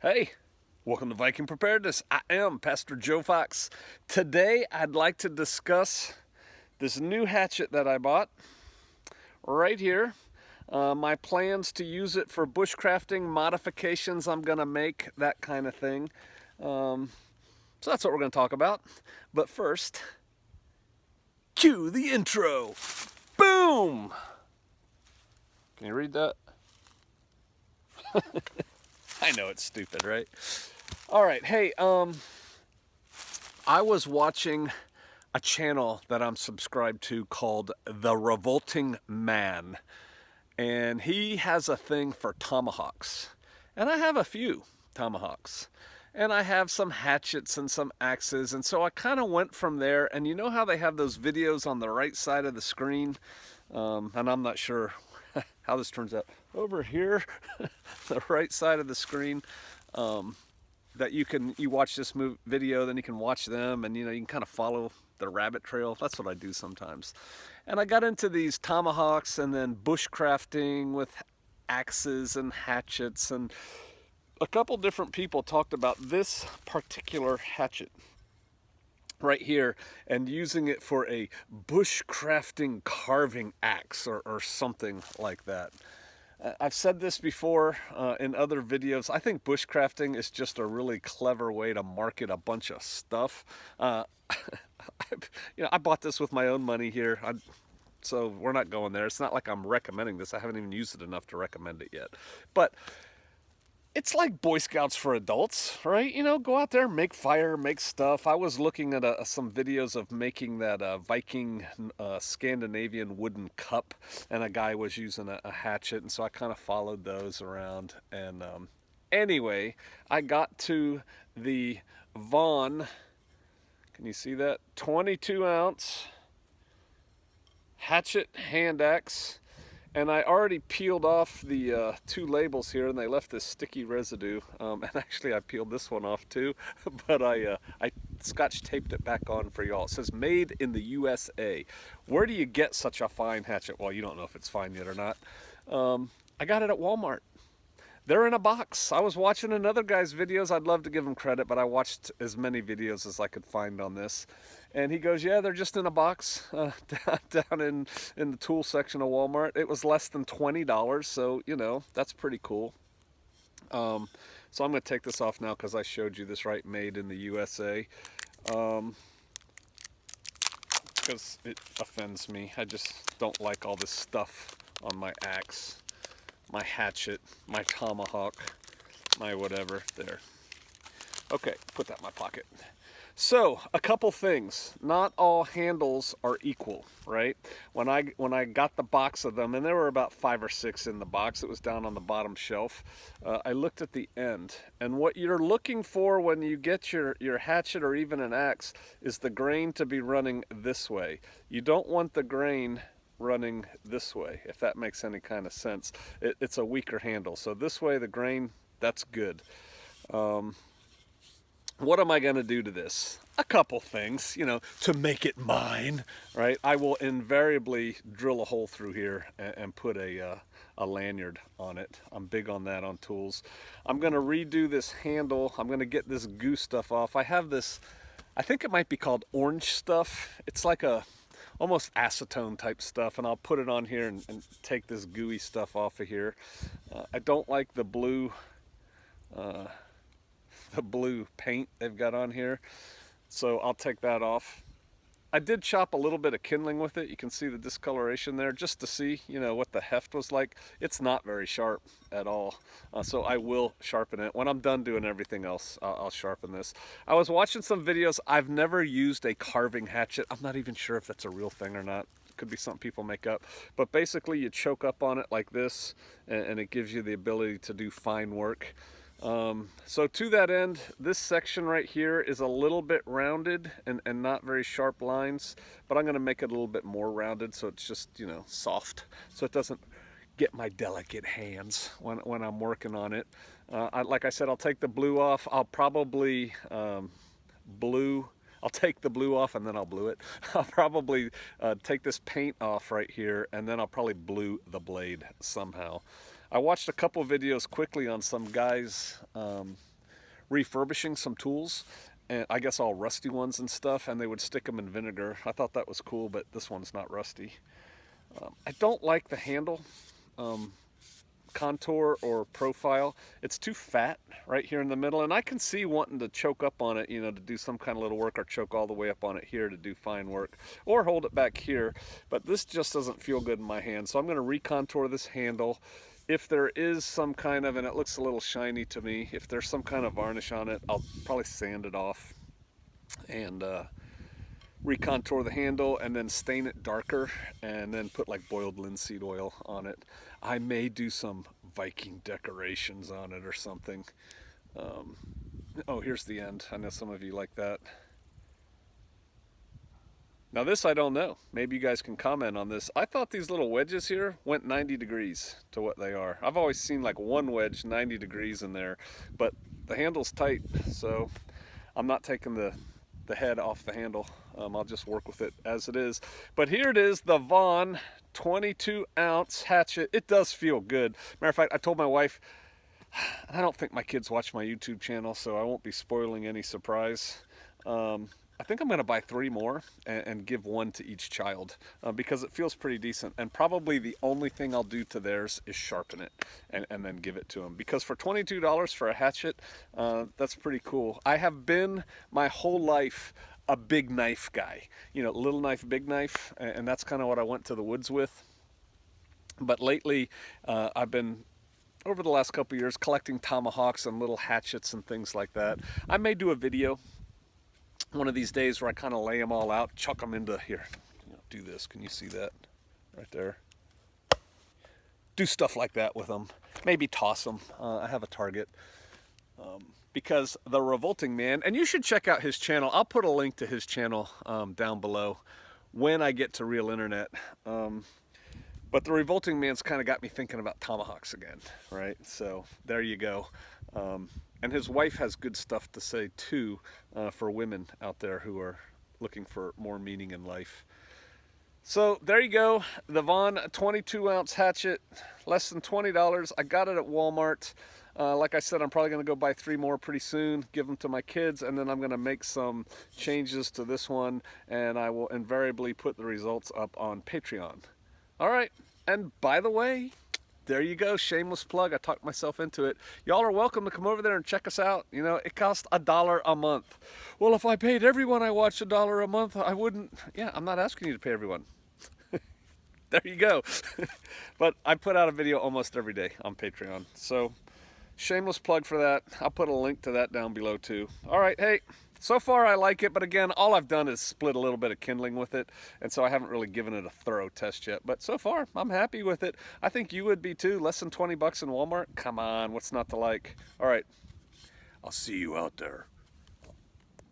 Hey, welcome to Viking Preparedness. I am Pastor Joe Fox. Today I'd like to discuss this new hatchet that I bought right here. My plans to use it for bushcrafting, modifications I'm going to make, that kind of thing. So that's what we're going to talk about. But first, cue the intro. Boom! Can you read that? I know it's stupid, right? All right, hey, I was watching a channel that I'm subscribed to called The Revolting Man, and he has a thing for tomahawks, and I have a few tomahawks, and I have some hatchets and some axes, and so I kind of went from there. And you know how they have those videos on the right side of the screen, and I'm not sure how this turns out over here, the right side of the screen, that you watch this video, then you can watch them, and you can kind of follow the rabbit trail. That's what I do sometimes. And I got into these tomahawks and then bushcrafting with axes and hatchets, and a couple different people talked about this particular hatchet right here and using it for a bushcrafting carving axe or something like that. I've said this before in other videos. I think bushcrafting is just a really clever way to market a bunch of stuff. I bought this with my own money here, so we're not going there. It's not like I'm recommending this. I haven't even used it enough to recommend it yet. But it's like Boy Scouts for adults, right? Go out there, make fire, make stuff. I was looking at some videos of making that Viking Scandinavian wooden cup, and a guy was using a hatchet, and so I kind of followed those around. And anyway, I got to the Vaughn, can you see that? 22 ounce hatchet hand axe. And I already peeled off the two labels here, and they left this sticky residue. And actually, I peeled this one off too, but I scotch taped it back on for y'all. It says "Made in the USA." Where do you get such a fine hatchet? Well, you don't know if it's fine yet or not. I got it at Walmart. They're in a box. I was watching another guy's videos. I'd love to give him credit, but I watched as many videos as I could find on this. And he goes, yeah, they're just in a box down in the tool section of Walmart. It was less than $20, so, that's pretty cool. So I'm going to take this off now because I showed you this, right, made in the USA. Because it offends me. I just don't like all this stuff on my axe, my hatchet, my tomahawk, my whatever. There. Okay, put that in my pocket. So, a couple things. Not all handles are equal, right? When I got the box of them, and there were about 5 or 6 in the box, it was down on the bottom shelf, I looked at the end. And what you're looking for when you get your hatchet or even an axe is the grain to be running this way. You don't want the grain running this way, if that makes any kind of sense. It's a weaker handle. So this way, the grain, that's good. What am I going to do to this? A couple things, to make it mine, right? I will invariably drill a hole through here and put a lanyard on it. I'm big on that on tools. I'm going to redo this handle. I'm going to get this goo stuff off. I have this, I think it might be called orange stuff. It's like almost acetone type stuff, and I'll put it on here and take this gooey stuff off of here. I don't like the blue paint they've got on here, so I'll take that off. I did chop a little bit of kindling with it. You can see the discoloration there, just to see what the heft was like. It's not very sharp at all, so I will sharpen it. When I'm done doing everything else, I'll sharpen this. I was watching some videos. I've never used a carving hatchet. I'm not even sure if that's a real thing or not. Could be something people make up, but basically you choke up on it like this, and it gives you the ability to do fine work. So to that end, this section right here is a little bit rounded and not very sharp lines, but I'm going to make it a little bit more rounded so it's just, soft, so it doesn't get my delicate hands when I'm working on it. Like I said, I'll take the blue off. I'll probably I'll take the blue off and then I'll blue it. I'll probably take this paint off right here, and then I'll probably blue the blade somehow. I watched a couple videos quickly on some guys refurbishing some tools, and I guess all rusty ones and stuff, and they would stick them in vinegar. I thought that was cool, but this one's not rusty. I don't like the handle contour or profile. It's too fat right here in the middle, and I can see wanting to choke up on it, you know, to do some kind of little work, or choke all the way up on it here to do fine work, or hold it back here, but this just doesn't feel good in my hand. So I'm going to recontour this handle. If there is some kind of, and it looks a little shiny to me, if there's some kind of varnish on it, I'll probably sand it off and recontour the handle, and then stain it darker, and then put like boiled linseed oil on it. I may do some Viking decorations on it or something. Oh, here's the end. I know some of you like that. Now this I don't know. Maybe you guys can comment on this. I thought these little wedges here went 90 degrees to what they are. I've always seen like one wedge 90 degrees in there, but the handle's tight, so I'm not taking the head off the handle. I'll just work with it as it is. But here it is, the Vaughn 22-ounce hatchet. It does feel good. Matter of fact, I told my wife, I don't think my kids watch my YouTube channel, so I won't be spoiling any surprise. I think I'm going to buy 3 more and give 1 to each child because it feels pretty decent. And probably the only thing I'll do to theirs is sharpen it and then give it to them. Because for $22 for a hatchet, that's pretty cool. I have been my whole life a big knife guy. You know, little knife, big knife, and that's kind of what I went to the woods with. But lately, I've been, over the last couple of years, collecting tomahawks and little hatchets and things like that. I may do a video one of these days where I kind of lay them all out, chuck them into here. You know, do this. Can you see that right there? Do stuff like that with them. Maybe toss them. I have a target. Because the Revolting Man, and you should check out his channel. I'll put a link to his channel down below when I get to real internet. But the Revolting Man's kind of got me thinking about tomahawks again, right? So there you go. And his wife has good stuff to say too for women out there who are looking for more meaning in life. So there you go, the Vaughn 22-ounce hatchet, less than $20. I got it at Walmart. Like I said, I'm probably going to go buy 3 more pretty soon, give them to my kids, and then I'm going to make some changes to this one, and I will invariably put the results up on Patreon. All right, and by the way, there you go, shameless plug. I talked myself into it. Y'all are welcome to come over there and check us out. You know, it costs $1 a month. Well, if I paid everyone I watch $1 a month, I wouldn't. Yeah, I'm not asking you to pay everyone. There you go. But I put out a video almost every day on Patreon. So, shameless plug for that. I'll put a link to that down below too. All right, hey. So far I like it, but again, all I've done is split a little bit of kindling with it, and so I haven't really given it a thorough test yet. But so far, I'm happy with it. I think you would be too. Less than 20 bucks in Walmart? Come on, what's not to like? All right, I'll see you out there.